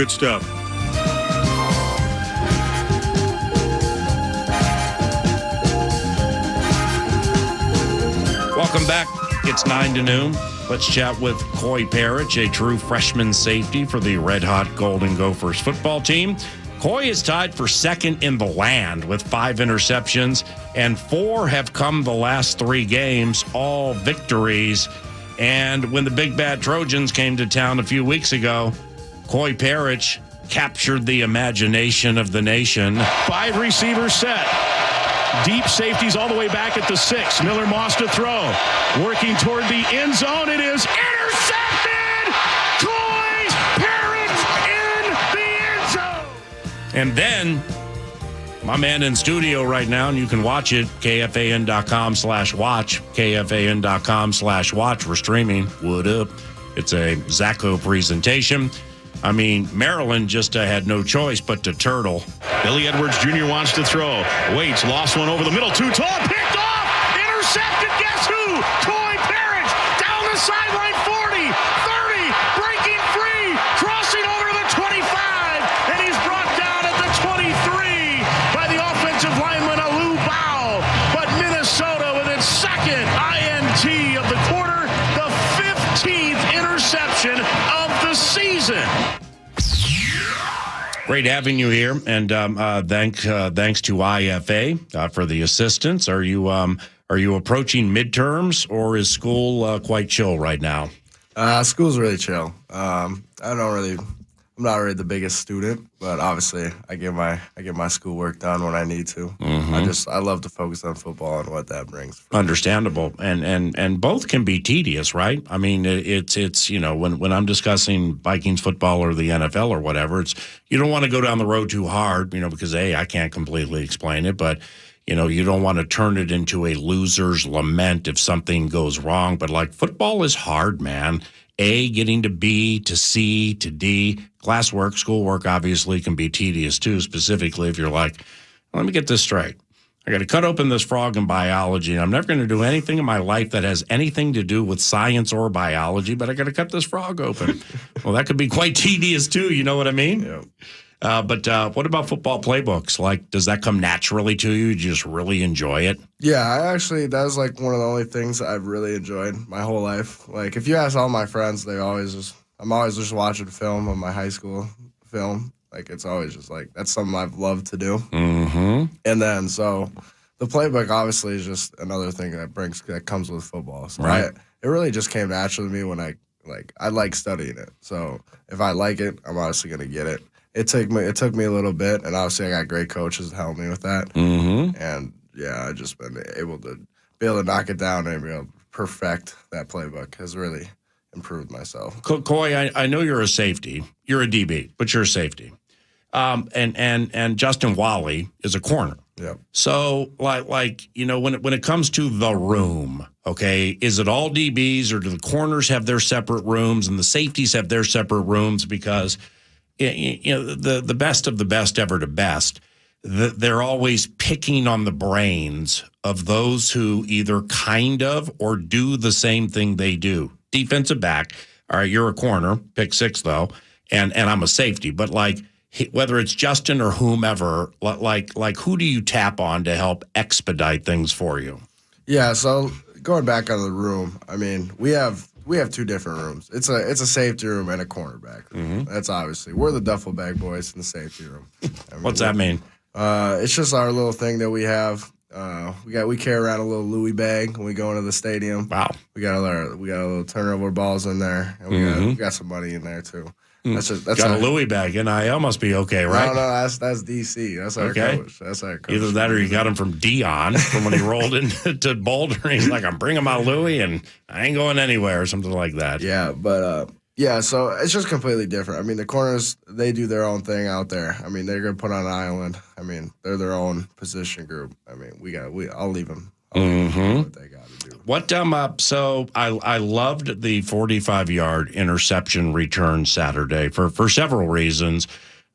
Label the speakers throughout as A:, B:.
A: Good stuff.
B: Welcome back. It's 9 to noon. Let's chat with Koy Perich, a true freshman safety for the red-hot Golden Gophers football team. Koy is tied for second in the land with 5 interceptions, and 4 have come the last 3 games, all victories. And when the Big Bad Trojans came to town a few weeks ago, Koy Perich captured the imagination of the nation.
C: 5 receivers set. Deep safeties all the way back at the 6. Miller Moss to throw. Working toward the end zone. It is intercepted! Koy Perich in the end zone!
B: And then, my man in studio right now, and you can watch it, KFAN.com/watch, KFAN.com/watch. We're streaming. What up? It's a Zacho presentation. I mean, Maryland just had no choice but to turtle.
C: Billy Edwards Jr. wants to throw. Waits, lost one over the middle. Too tall. Picked off. Intercepted. Guess who? Koy Perich. Down the sideline. 40, 30. Breaking free. Crossing over to the 25. And he's brought down at the 23 by the offensive lineman, Alou Bao. But Minnesota with its second INT of the quarter. The 15th interception of the season.
B: Great having you here, and thanks to IFA for the assistance. Are you approaching midterms, or is school quite chill right now?
D: School's really chill. I'm not really the biggest student, but obviously I get my schoolwork done when I need to. Mm-hmm. I love to focus on football and what that brings.
B: Understandable, and both can be tedious, right? I mean, it's when I'm discussing Vikings football or the NFL or whatever, it's you don't want to go down the road too hard, because I can't completely explain it, but you don't want to turn it into a loser's lament if something goes wrong. But like football is hard, man. A, getting to B, to C, to D. Classwork, schoolwork obviously can be tedious too, specifically if you're like, let me get this straight. I got to cut open this frog in biology. I'm never going to do anything in my life that has anything to do with science or biology, but I got to cut this frog open. Well, that could be quite tedious too, you know what I mean?
D: Yeah.
B: But what about football playbooks? Like, does that come naturally to you? Do you just really enjoy it?
D: Yeah, that was like one of the only things I've really enjoyed my whole life. Like, if you ask all my friends, I'm always just watching film of my high school film. Like, it's always just like, that's something I've loved to do.
B: Mm-hmm.
D: And then, so the playbook obviously is just another thing that comes with football. So
B: right.
D: It really just came naturally to me when I like studying it. So if I like it, I'm obviously going to get it. It took me a little bit, and obviously I got great coaches to help me with that.
B: Mm-hmm.
D: And yeah, I've just been able to knock it down and be able to perfect that playbook has really improved myself.
B: Koy, I know you're a safety. You're a DB, but you're a safety. And Justin Wally is a corner.
D: Yep.
B: So when it comes to the room, okay, is it all DBs or do the corners have their separate rooms and the safeties have their separate rooms? Because the best of the best ever to best, they're always picking on the brains of those who either kind of or do the same thing they do. Defensive back, all right, you're a corner, pick 6 though, and I'm a safety. But like whether it's Justin or whomever, like who do you tap on to help expedite things for you?
D: Yeah, so going back on the room, I mean, we have 2 different rooms. It's a safety room and a cornerback room. Mm-hmm. That's obviously we're the duffel bag boys in the safety room. I mean,
B: what's that mean?
D: It's just our little thing that we have. We carry around a little Louis bag when we go into the stadium.
B: Wow.
D: We got a little turnover balls in there, and we got some money in there too. That's
B: got a Louis bag. NIL must be okay, right?
D: No, that's DC. That's our coach. That's our coach.
B: Either that or you got him from Dion from when he rolled into Boulder. He's like, I'm bringing my Louis and I ain't going anywhere or something like that.
D: Yeah, but so it's just completely different. I mean, the corners, they do their own thing out there. I mean, they're going to put on an island. I mean, they're their own position group. I mean, I'll leave them. What they got to do.
B: So I loved the 45-yard interception return Saturday for several reasons.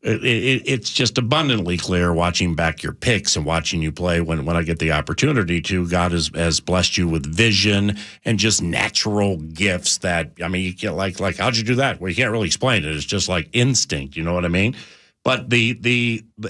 B: it's just abundantly clear watching back your picks and watching you play when I get the opportunity to. God has blessed you with vision and just natural gifts that, I mean, you get like how'd you do that? Well, you can't really explain it. It's just like instinct, you know what I mean? But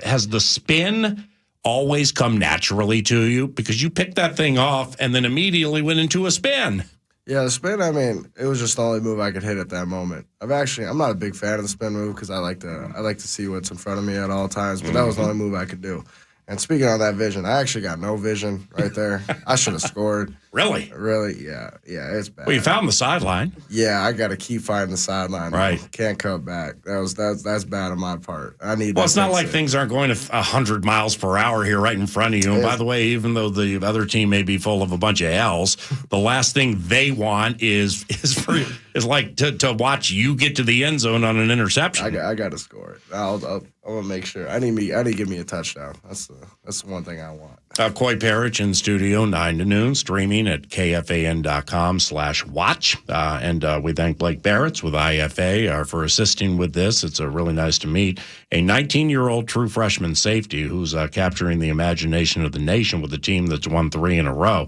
B: has the spin always come naturally to you? Because you picked that thing off and then immediately went into a spin.
D: Yeah, the spin, I mean, it was just the only move I could hit at that moment. I'm not a big fan of the spin move because I like to see what's in front of me at all times, but that was the only move I could do. And speaking of that vision, I actually got no vision right there. I should have scored.
B: Really?
D: Really? Yeah, it's bad.
B: Well, you found the sideline.
D: Yeah, I got to keep finding the sideline.
B: Right.
D: Can't cut back. That's bad on my part. I need.
B: Well, it's not like things aren't going to 100 miles per hour here right in front of you. And by the way, even though the other team may be full of a bunch of L's, the last thing they want is like to watch you get to the end zone on an interception.
D: I got to score it. I'm gonna make sure. I need to give me a touchdown. That's the one thing I want.
B: Koy Perich in studio 9 to noon, streaming at kfan.com/watch. And we thank Blake Barretts with IFA for assisting with this. It's really nice to meet a 19-year-old true freshman safety who's capturing the imagination of the nation with a team that's won 3 in a row.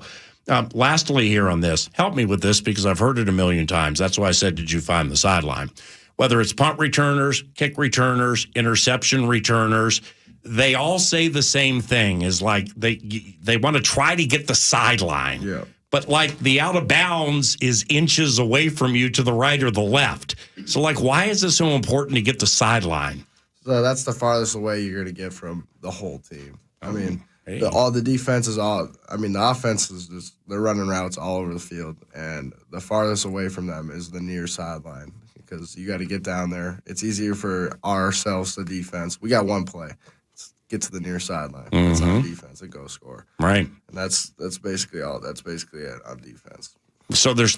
B: Lastly here on this, help me with this because I've heard it a million times. That's why I said, did you find the sideline? Whether it's punt returners, kick returners, interception returners, they all say the same thing, is like they want to try to get the sideline.
D: Yeah.
B: But like the out of bounds is inches away from you to the right or the left. So like, why is it so important to get the sideline?
D: So that's the farthest away you're going to get from the whole team. I mean,
B: hey.
D: the offense is just, they're running routes all over the field, and the farthest away from them is the near sideline because you got to get down there. It's easier for ourselves, the defense. We got one play. Get to the near sideline. That's on defense and go score.
B: Right.
D: And that's basically all. That's basically it on defense.
B: So there's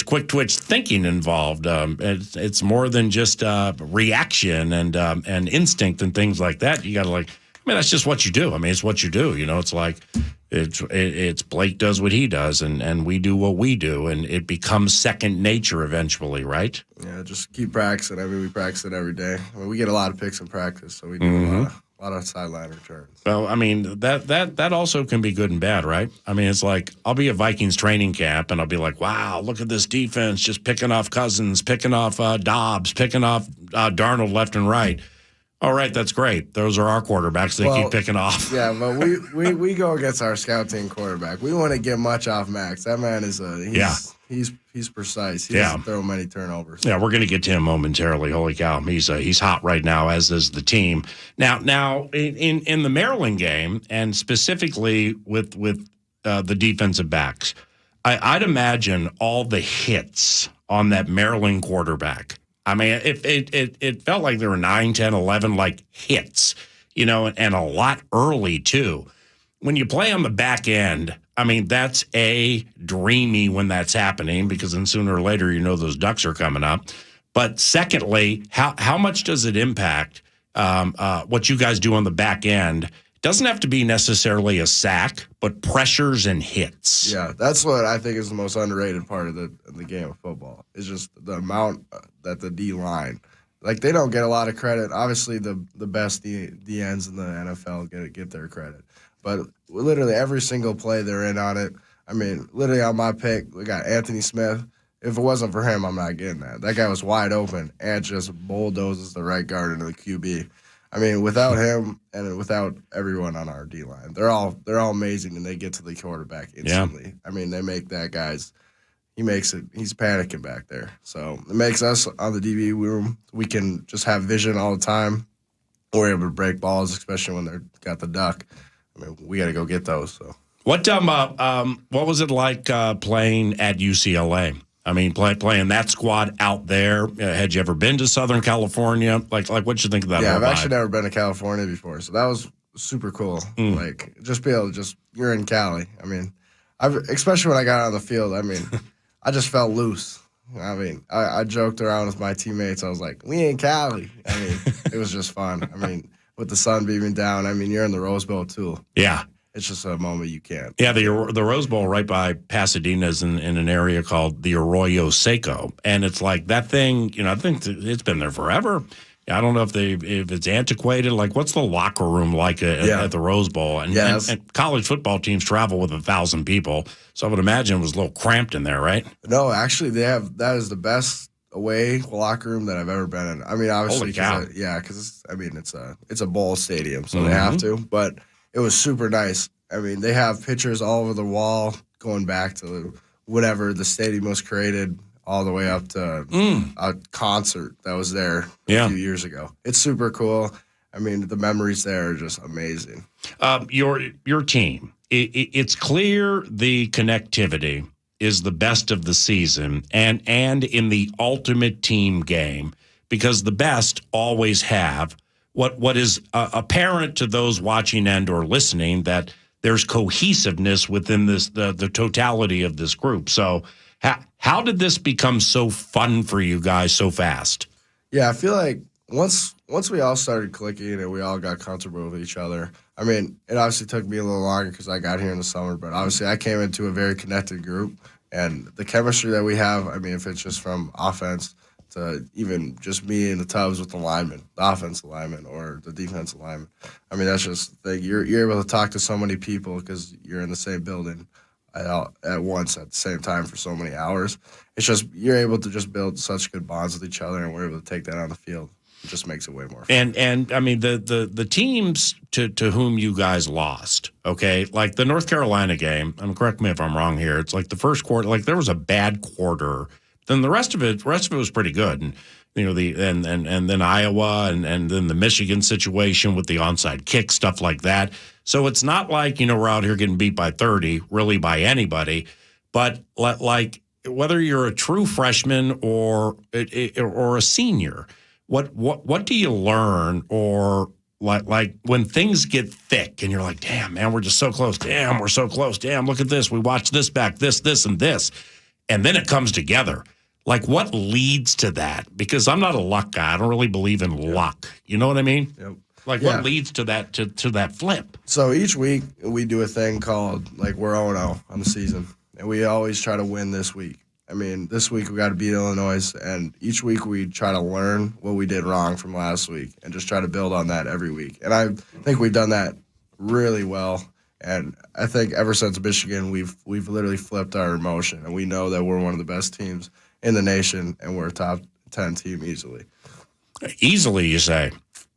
B: quick twitch thinking involved. It's more than just reaction and instinct and things like that. You got to that's just what you do. I mean, it's what you do. You know, it's like it's Blake does what he does, and we do what we do, and it becomes second nature eventually, right?
D: Yeah, just keep practicing. I mean, we practice it every day. I mean, we get a lot of picks in practice, so we do a lot of sideline returns.
B: Well, I mean, that also can be good and bad, right? I mean, it's like I'll be at Vikings training camp, and I'll be like, wow, look at this defense, just picking off Cousins, picking off Dobbs, picking off Darnold left and right. All right, that's great. Those are our quarterbacks. They keep picking off.
D: Yeah, but we go against our scout team quarterback. We wouldn't get much off Max. That man is he's precise. He doesn't throw many turnovers.
B: Yeah, we're going to get to him momentarily. Holy cow, he's hot right now, as is the team. Now in the Maryland game, and specifically with the defensive backs, I'd imagine all the hits on that Maryland quarterback. I mean, it felt like there were 9, 10, 11 like hits, you know, and a lot early too. When you play on the back end, I mean, that's dreamy when that's happening because then sooner or later, you know, those ducks are coming up. But secondly, how much does it impact what you guys do on the back end? Doesn't have to be necessarily a sack, but pressures and hits.
D: Yeah, that's what I think is the most underrated part of the game of football. Is just the amount that the D line, like they don't get a lot of credit. Obviously, the best D ends in the NFL get their credit, but literally every single play they're in on it. I mean, literally on my pick, we got Anthony Smith. If it wasn't for him, I'm not getting that. That guy was wide open and just bulldozes the right guard into the QB. I mean, without him and without everyone on our D line, they're all amazing, and they get to the quarterback instantly. Yeah. I mean, they make that guy's. He makes it. He's panicking back there, so it makes us on the DB room. We can just have vision all the time. We're able to break balls, especially when they're got the duck. I mean, we got to go get those. So
B: what was it like playing at UCLA? I mean, playing that squad out there. Had you ever been to Southern California? Like what'd you think of that?
D: Yeah, I've actually never been to California before, so that was super cool. Like, just be able to you're in Cali. I mean, especially when I got on the field. I mean, I just felt loose. I mean, I joked around with my teammates. I was like, we ain't Cali. I mean, it was just fun. I mean, with the sun beaming down. I mean, you're in the Rose Bowl too. Yeah. It's just a moment you can't.
B: Yeah, the Rose Bowl right by Pasadena is in an area called the Arroyo Seco. And it's like that thing, you know, I think it's been there forever. I don't know if it's antiquated. Like, what's the locker room like at the Rose Bowl? And college football teams travel with 1,000 people, so I would imagine it was a little cramped in there, right?
D: No, actually, that is the best away locker room that I've ever been in. I mean, obviously, because it's a bowl stadium, so they have to. But it was super nice. I mean, they have pictures all over the wall going back to whatever the stadium was created, all the way up to a concert that was there a few years ago. It's super cool. I mean, the memories there are just amazing.
B: Your team, it's clear the connectivity is the best of the season and in the ultimate team game, because the best always have what is apparent to those watching and or listening, that there's cohesiveness within the totality of this group. So how did this become so fun for you guys so fast?
D: Yeah, I feel like once we all started clicking and we all got comfortable with each other, I mean, it obviously took me a little longer because I got here in the summer, but obviously I came into a very connected group, and the chemistry that we have, I mean, if it's just from offense to even just me in the tubs with the linemen, the offensive linemen or the defensive linemen, I mean, that's just the thing. You're able to talk to so many people because you're in the same building at once at the same time for so many hours. It's just you're able to just build such good bonds with each other, and we're able to take that on the field. It just makes it way more fun.
B: And I mean, the teams to whom you guys lost, okay, like the North Carolina game, correct me if I'm wrong here, it's like the first quarter, like there was a bad quarter, then the rest of it was pretty good. And you know, and then Iowa and then the Michigan situation with the onside kick, stuff like that. So it's not like, you know, we're out here getting beat by 30, really by anybody. But like whether you're a true freshman or a senior, what do you learn, or like when things get thick and you're like, damn, man, we're just so close. Damn, we're so close. Damn, look at this. We watched this back, this, and this. And then it comes together. Like, what leads to that? Because I'm not a luck guy. I don't really believe in luck. You know what I mean?
D: Yep.
B: Like, what leads to that to that flip?
D: So each week we do a thing called, like, we're 0-0 on the season, and we always try to win this week. I mean, this week we got to beat Illinois, and each week we try to learn what we did wrong from last week and just try to build on that every week. And I think we've done that really well. And I think ever since Michigan, we've literally flipped our emotion, and we know that we're one of the best teams in the nation, and we're a top 10 team easily.
B: Easily, you say?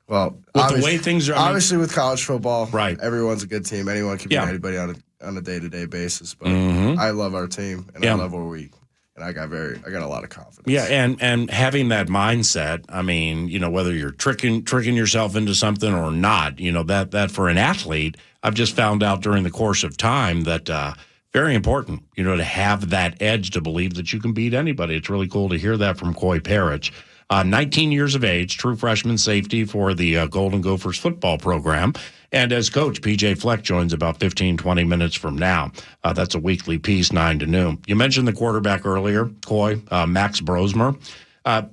D: Well,
B: with the way things are,
D: obviously with college football,
B: right?
D: Everyone's a good team. Anyone can beat anybody on a day-to-day basis. But I love our team, and I love where we. And I got a lot of confidence.
B: Yeah, and having that mindset, I mean, you know, whether you're tricking yourself into something or not, you know, that for an athlete, I've just found out during the course of time that very important, you know, to have that edge to believe that you can beat anybody. It's really cool to hear that from Koy Perich. 19 years of age, true freshman safety for the Golden Gophers football program. And as coach, PJ Fleck joins about 15, 20 minutes from now. That's a weekly piece, 9 to noon. You mentioned the quarterback earlier, Koy, Max Brosmer.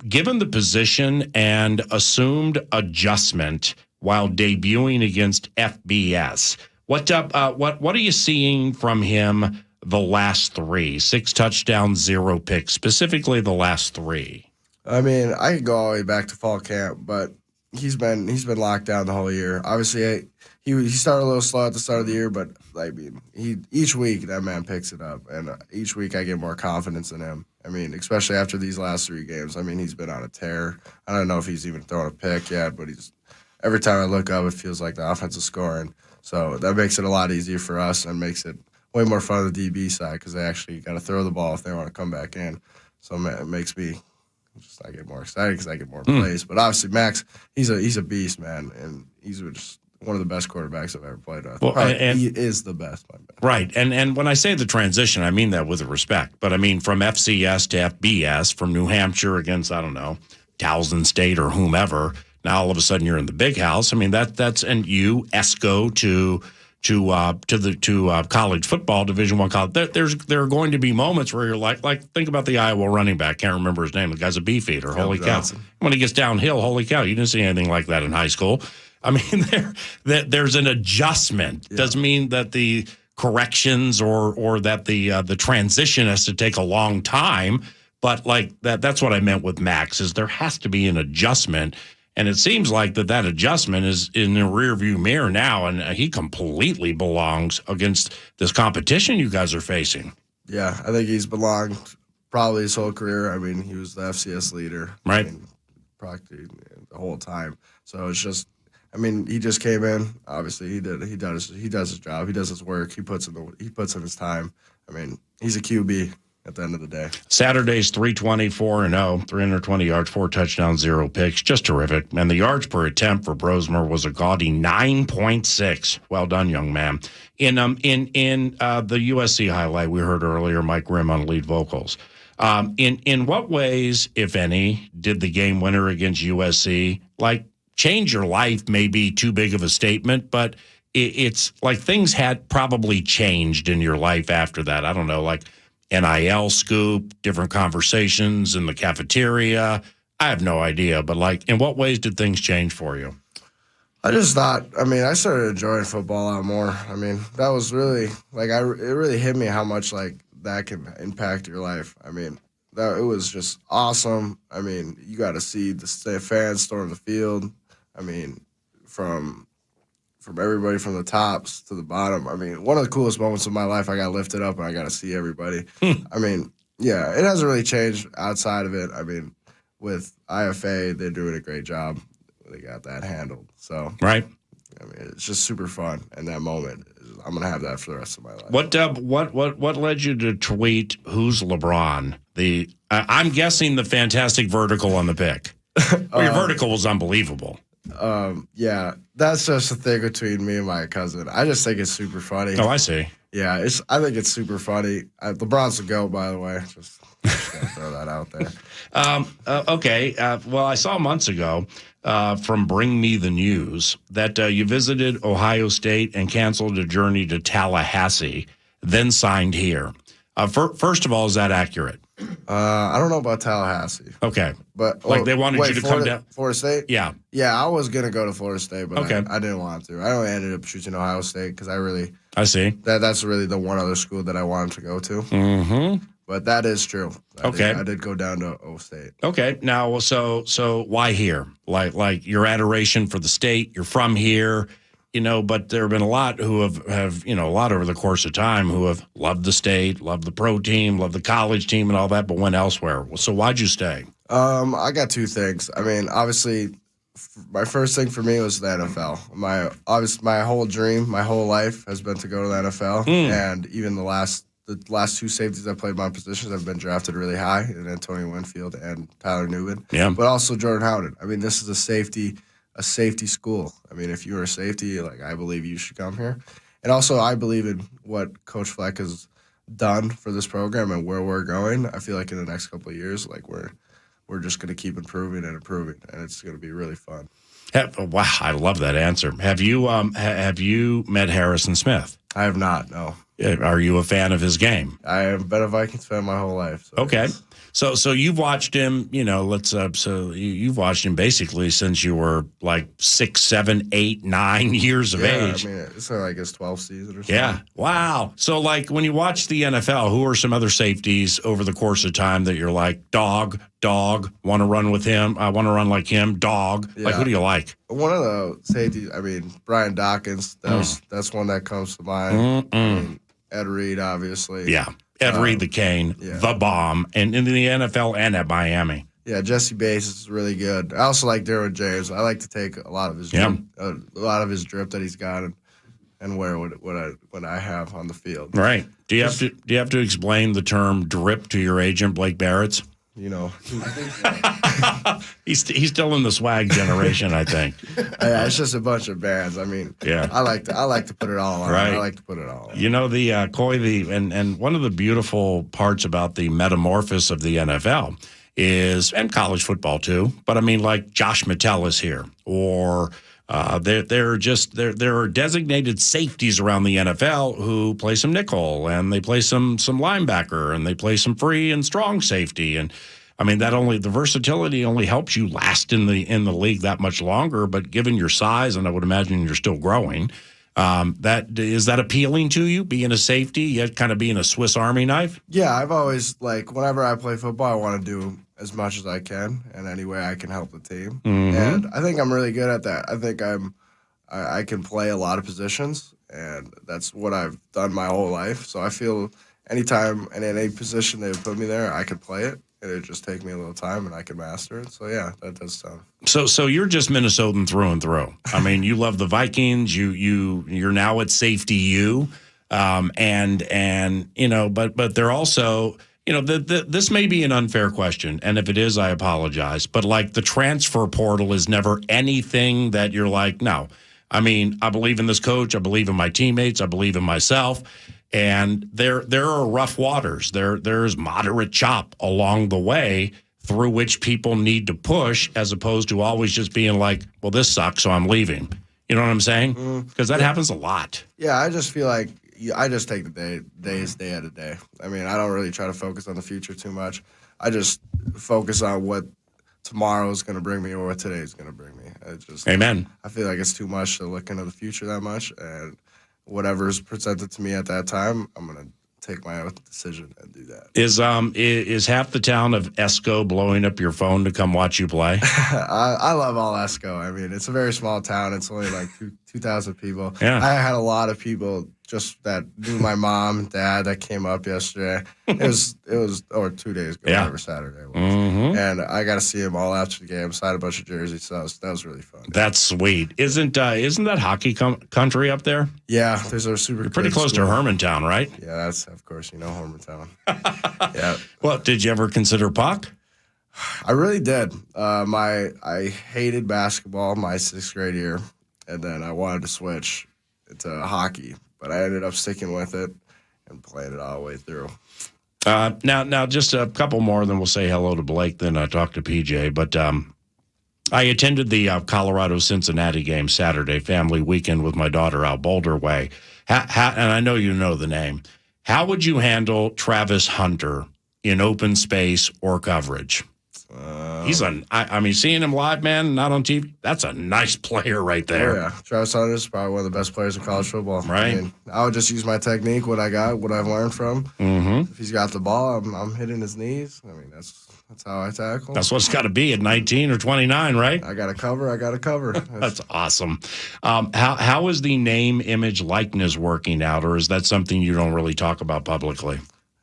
B: Given the position and assumed adjustment while debuting against FBS, what are you seeing from him the last 3? 6 touchdowns, 0 picks, specifically the last 3.
D: I mean, I could go all the way back to fall camp, but he's been locked down the whole year. Obviously, he started a little slow at the start of the year, but I mean, each week that man picks it up, and each week I get more confidence in him. I mean, especially after these last 3 games. I mean, he's been on a tear. I don't know if he's even thrown a pick yet, but every time I look up, it feels like the offense is scoring. So that makes it a lot easier for us and makes it way more fun on the DB side because they actually got to throw the ball if they want to come back in. So it makes me I get more excited because I get more plays. But obviously, Max, he's a beast, man, and he's just one of the best quarterbacks I've ever played with. Well, and he is the best, my man.
B: Right, and when I say the transition, I mean that with respect. But I mean from FCS to FBS, from New Hampshire against, I don't know, Towson State or whomever. Now all of a sudden you're in the big house. I mean that's and you Esko to college football, Division I college. There are going to be moments where you're like think about the Iowa running back. Can't remember his name. The guy's a beefeater. Holy cow! When he gets downhill, holy cow! You didn't see anything like that in high school. I mean, there's an adjustment. Yeah. Doesn't mean that the corrections or that the transition has to take a long time. But like that's what I meant with Max is there has to be an adjustment. And it seems like that adjustment is in the rearview mirror now, and he completely belongs against this competition you guys are facing.
D: Yeah, I think he's belonged probably his whole career. I mean, he was the FCS leader.
B: Right.
D: I mean, practically the whole time. So it's just, I mean, he just came in. Obviously, he does his job. He does his work. He puts in his time. I mean, he's a QB at the end of the day.
B: Saturday's 320, 4-0, 320 yards, 4 touchdowns, 0 picks. Just terrific. And the yards per attempt for Brosmer was a gaudy 9.6. Well done, young man. In the USC highlight we heard earlier, Mike Grimm on lead vocals. In what ways, if any, did the game winner against USC change your life? May be too big of a statement, but it's like things had probably changed in your life after that. I don't know, like NIL scoop, different conversations in the cafeteria. I have no idea, but in what ways did things change for you?
D: I just thought, I started enjoying football a lot more. I mean, that was really, it really hit me how much, that can impact your life. I mean, it was just awesome. I mean, you got to see the fans storm the field. I mean, from everybody from the tops to the bottom. I mean, one of the coolest moments of my life, I got lifted up and I got to see everybody. I mean, yeah, it hasn't really changed outside of it. I mean, with IFA, they're doing a great job. They got that handled. So,
B: right.
D: I mean, it's just super fun. And that moment, I'm gonna have that for the rest of my life.
B: What led you to tweet "Who's LeBron"? I'm guessing the fantastic vertical on the pick. Your vertical was unbelievable.
D: Yeah, that's just a thing between me and my cousin. I just think it's super funny.
B: Oh, I see.
D: Yeah, I think it's super funny. LeBron's the GOAT, by the way. Just gotta throw that out there.
B: Okay. Well, I saw months ago from Bring Me the News that you visited Ohio State and canceled a journey to Tallahassee, then signed here. First of all, is that accurate?
D: I don't know about Tallahassee.
B: Okay.
D: But
B: they wanted you to come down.
D: Florida State?
B: Yeah.
D: Yeah, I was going to go to Florida State, but
B: okay.
D: I didn't want to. I only ended up choosing Ohio State because
B: I see.
D: That's really the one other school that I wanted to go to.
B: Mm-hmm.
D: But that is true.
B: I
D: did go down to O State.
B: Okay. Now, so why here? Like your adoration for the state, you're from here, but there have been a lot who have a lot over the course of time who have loved the state, loved the pro team, loved the college team and all that, but went elsewhere. So why'd you stay?
D: I got two things. I mean, obviously, my first thing for me was the NFL. My whole dream, my whole life has been to go to the NFL, and even the last two safeties that played my positions have been drafted really high, in Antonio Winfield and Tyler Newman. Yeah. But also Jordan Howden. I mean, this is a safety school. I mean, if you're a safety, I believe you should come here. And also, I believe in what Coach Fleck has done for this program and where we're going. I feel like in the next couple of years, we're just going to keep improving, and it's going to be really fun.
B: Wow, I love that answer. Have you met Harrison Smith?
D: I have not, no.
B: Are you a fan of his game?
D: I have been a Vikings fan my whole life. So
B: okay. So you've watched him, you've watched him basically since you were 6, 7, 8, 9 years of age.
D: I mean, it's his 12th season or something.
B: Yeah. Wow. So when you watch the NFL, who are some other safeties over the course of time that you're like, dog, want to run with him? I want to run like him, dog. Yeah. Who do you like?
D: One of the safeties, Brian Dawkins, that's one that comes to mind. Ed Reed, obviously.
B: Yeah. Ed Reed, the Cane, the Bomb, and in the NFL and at Miami.
D: Yeah, Jesse Bates is really good. I also like Derwin James. I like to take a lot of his drip that he's got and wear what I have on the field.
B: Right. Do you have to explain the term drip to your agent, Blake Barretts? He's still in the swag generation, I think.
D: Yeah, it's just a bunch of bands. I like to put it all on. Right. I like to put it all on.
B: Koy, and one of the beautiful parts about the metamorphosis of the NFL is, and college football too, but Josh Mattel here, or there are designated safeties around the NFL who play some nickel, and they play some linebacker, and they play some free and strong safety, and the versatility only helps you last in the league that much longer. But given your size, and I would imagine you're still growing, is that appealing to you, being a safety yet kind of being a Swiss Army knife?
D: Yeah, I've always whenever I play football, I want to do as much as I can in any way I can help the team.
B: Mm-hmm.
D: And I think I'm really good at that. I think I can play a lot of positions, and that's what I've done my whole life. So I feel anytime and in any position they would put me there, I could play it. It would just take me a little time, and I could master it. So yeah, that does sound.
B: So you're just Minnesotan through and through. I mean, you love the Vikings. You're now at safety U, and you know, but they're also, you know, this may be an unfair question, and if it is, I apologize. But like the transfer portal is never anything that you're like, no. I mean, I believe in this coach. I believe in my teammates. I believe in myself. And there are rough waters. There's moderate chop along the way through which people need to push, as opposed to always just being like, well, this sucks, so I'm leaving. You know what I'm saying? Because that happens a lot.
D: Yeah, I just feel like I just take the day at a day. I mean, I don't really try to focus on the future too much. I just focus on what tomorrow is going to bring me or what today is going to bring me.
B: Amen.
D: I feel like it's too much to look into the future that much, and whatever's presented to me at that time, I'm going to take my own decision and do that.
B: Is half the town of Esko blowing up your phone to come watch you play?
D: I love all Esko. I mean, it's a very small town. It's only like 2,000 people.
B: Yeah.
D: I had a lot of people just that knew my mom and dad that came up yesterday. It was 2 days ago, whatever Saturday it was.
B: Mm-hmm.
D: And I got to see them all after the game, signed a bunch of jerseys. So that was really fun.
B: That's sweet. Isn't that hockey country up there?
D: Yeah, there's a super.
B: You're pretty close to Hermantown, right?
D: Yeah, that's of course Hermantown. Yeah.
B: Well, did you ever consider puck?
D: I really did. I hated basketball my 6th grade year, and then I wanted to switch into hockey, but I ended up sticking with it and playing it all the way through.
B: Now, just a couple more, then we'll say hello to Blake, then talk to PJ. But I attended the Colorado-Cincinnati game Saturday, family weekend with my daughter out Boulder Way. And I know you know the name. How would you handle Travis Hunter in open space or coverage? I mean, seeing him live, man, not on TV, that's a nice player right there.
D: Oh, yeah. Travis Hunter is probably one of the best players in college football.
B: Right.
D: I mean, I would just use my technique, what I got, what I've learned from.
B: Mm-hmm.
D: If he's got the ball, I'm hitting his knees. I mean, that's how I tackle.
B: That's what it's got to be at 19 or 29, right?
D: I got to cover.
B: That's awesome. How is the name, image, likeness working out, or is that something you don't really talk about publicly?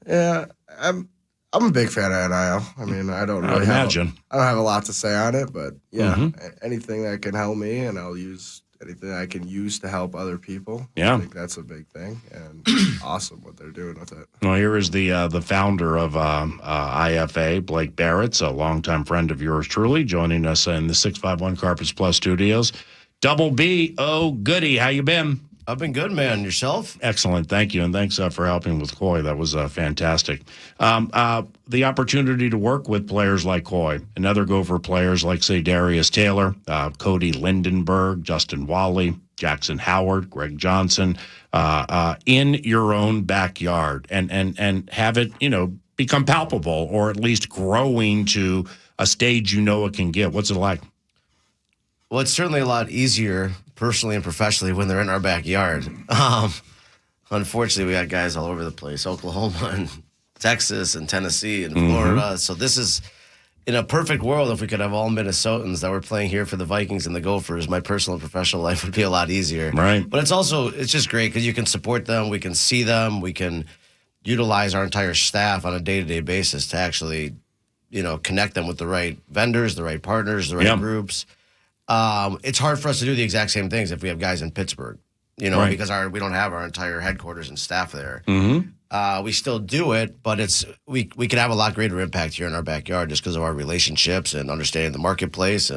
D: Yeah, I'm a big fan of NIL. I mean, I don't have a lot to say on it, but yeah, anything that can help me, and I'll use anything I can use to help other people.
B: Yeah,
D: I think that's a big thing, and awesome what they're doing with it.
B: Well, here is the founder of IFA, Blake Barretts, a longtime friend of yours truly, joining us in the 651 Carpets Plus studios. Double B, oh goody, how you been?
A: I've been good, man. Yourself?
B: Excellent. Thank you. And thanks for helping with Koy. That was fantastic. The opportunity to work with players like Koy and other Gopher players like, say, Darius Taylor, Cody Lindenberg, Justin Wally, Jackson Howard, Greg Johnson, in your own backyard and have it, become palpable or at least growing to a stage it can get. What's it like?
A: Well, it's certainly a lot easier personally and professionally when they're in our backyard. Unfortunately, we got guys all over the place, Oklahoma and Texas and Tennessee and Florida. So this is, in a perfect world, if we could have all Minnesotans that were playing here for the Vikings and the Gophers, my personal and professional life would be a lot easier.
B: Right.
A: But it's just great because you can support them, we can see them, we can utilize our entire staff on a day-to-day basis to actually, connect them with the right vendors, the right partners, the right groups. It's hard for us to do the exact same things if we have guys in Pittsburgh, because we don't have our entire headquarters and staff there. Mm-hmm. We still do it, but we can have a lot greater impact here in our backyard just because of our relationships and understanding the marketplace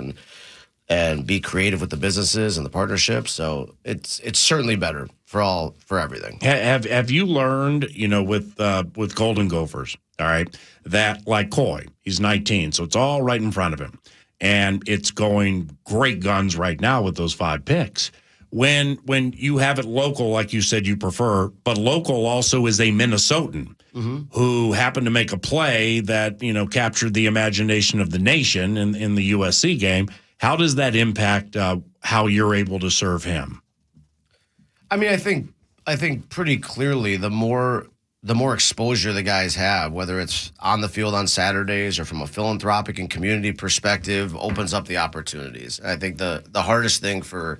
A: and be creative with the businesses and the partnerships. So it's certainly better for everything.
B: Have you learned, with Golden Gophers, all right, that like Koy, he's 19, so it's all right in front of him. And it's going great guns right now with those 5 picks. When you have it local, like you said you prefer, but local also is a Minnesotan who happened to make a play that, captured the imagination of the nation in the USC game. How does that impact how you're able to serve him?
A: I mean, I think pretty clearly the more the more exposure the guys have, whether it's on the field on Saturdays or from a philanthropic and community perspective, opens up the opportunities. And I think the hardest thing for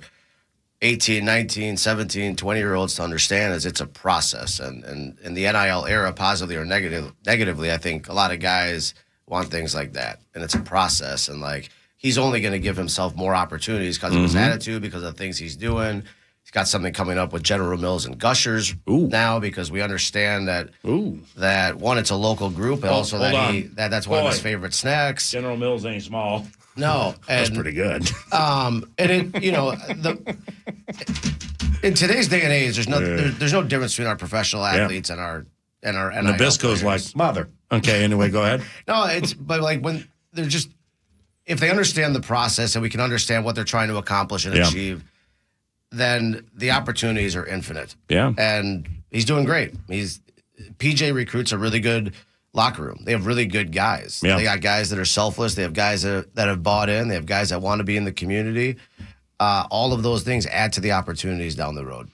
A: 18, 19, 17, 20-year-olds to understand is it's a process. And in the NIL era, positively or negatively, I think a lot of guys want things like that. And it's a process. And, like, he's only going to give himself more opportunities because of his attitude, because of the things he's doing. He's got something coming up with General Mills and Gushers now, because we understand that one, it's a local group, and also that's one of his favorite snacks.
B: General Mills ain't small.
A: No,
B: that's pretty good.
A: And it, in today's day and age, there's no difference between our professional athletes and our NIL
B: Nabisco's
A: players.
B: like mother. Okay, anyway, go ahead.
A: No, but like when they're just, if they understand the process and we can understand what they're trying to accomplish and achieve, then the opportunities are infinite. Yeah. And he's doing great. PJ recruits a really good locker room. They have really good guys. Yeah. They got guys that are selfless. They have guys that have bought in. They have guys that want to be in the community. All of those things add to the opportunities down the road.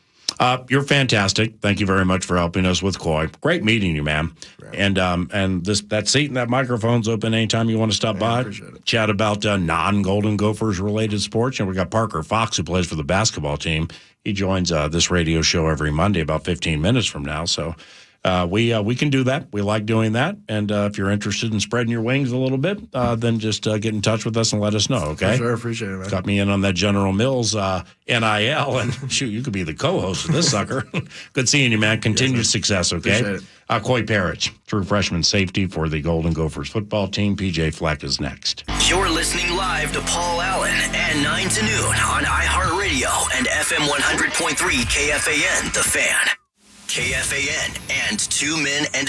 B: You're fantastic. Thank you very much for helping us with Koy. Great meeting you, man. Right. And that seat and that microphone's open anytime you want to stop by.
D: Appreciate it.
B: Chat about non-Golden Gophers related sports. And we got Parker Fox, who plays for the basketball team. He joins this radio show every Monday about 15 minutes from now. So we can do that. We like doing that. And if you're interested in spreading your wings a little bit, then just get in touch with us and let us know, okay?
D: Sure, appreciate it, man.
B: Got me in on that General Mills NIL, and shoot, you could be the co-host of this sucker. Good seeing you, man. Continued success, okay?
D: Appreciate it.
B: Koy Perich, true freshman safety for the Golden Gophers football team. PJ Fleck is next.
E: You're listening live to Paul Allen at 9 to noon on iHeartRadio and FM 100.3 KFAN, The Fan. KFAN and 2 Men and